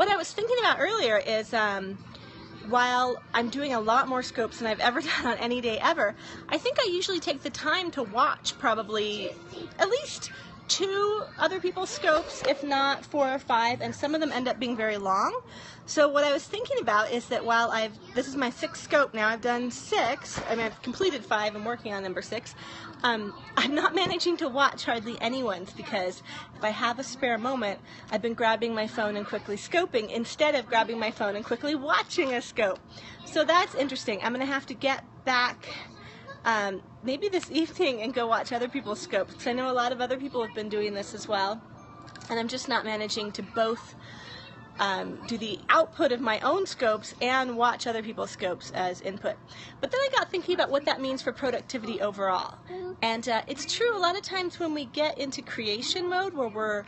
what I was thinking about earlier is while I'm doing a lot more scopes than I've ever done on any day ever, I think I usually take the time to watch probably at least 2 other people's scopes, if not 4 or 5, and some of them end up being very long. So what I was thinking about is that while this is my 6th scope now, I've done 6, I mean I've completed 5, I'm working on number 6, I'm not managing to watch hardly anyone's, because if I have a spare moment, I've been grabbing my phone and quickly scoping instead of grabbing my phone and quickly watching a scope. So that's interesting. I'm going to have to get back maybe this evening and go watch other people's scopes, because I know a lot of other people have been doing this as well, and I'm just not managing to both do the output of my own scopes and watch other people's scopes as input. But then I got thinking about what that means for productivity overall. And it's true, a lot of times when we get into creation mode, where we're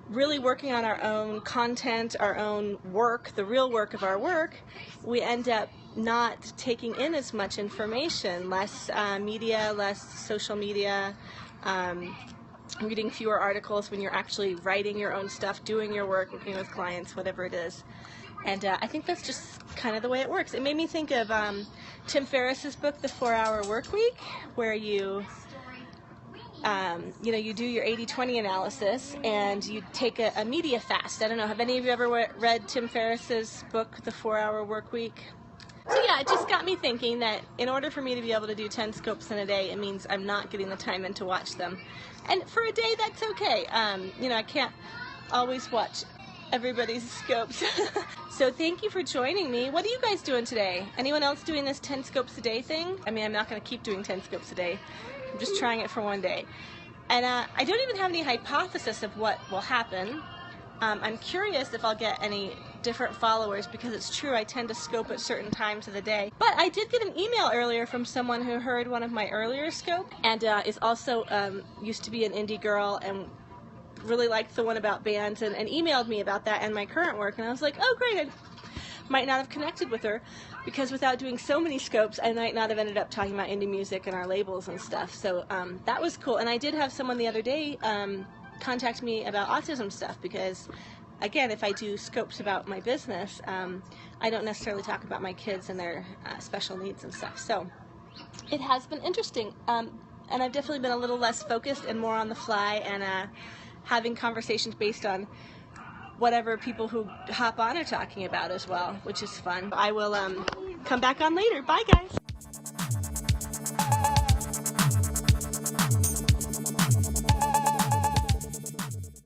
really working on our own content, our own work, the real work of our work, we end up not taking in as much information, less media, less social media, reading fewer articles when you're actually writing your own stuff, doing your work, working with clients, whatever it is. And I think that's just kind of the way it works. It made me think of Tim Ferriss's book, The 4-Hour Workweek, where you you do your 80-20 analysis and you take a media fast. I don't know, have any of you ever read Tim Ferriss's book, The 4-Hour Workweek? So yeah, it just got me thinking that in order for me to be able to do 10 scopes in a day, it means I'm not getting the time in to watch them. And for a day, that's okay. I can't always watch everybody's scopes. So thank you for joining me. What are you guys doing today? Anyone else doing this 10 scopes a day thing? I mean, I'm not going to keep doing 10 scopes a day. I'm just trying it for one day. And I don't even have any hypothesis of what will happen. I'm curious if I'll get any different followers, because it's true, I tend to scope at certain times of the day. But I did get an email earlier from someone who heard one of my earlier scopes and is also used to be an indie girl and really liked the one about bands, and emailed me about that and my current work. And I was like, oh great, I might not have connected with her, because without doing so many scopes, I might not have ended up talking about indie music and our labels and stuff. So that was cool. And I did have someone the other day contact me about autism stuff, because again, if I do scopes about my business, I don't necessarily talk about my kids and their special needs and stuff. So it has been interesting, and I've definitely been a little less focused and more on the fly, and having conversations based on whatever people who hop on are talking about as well, which is fun. I will come back on later. Bye guys.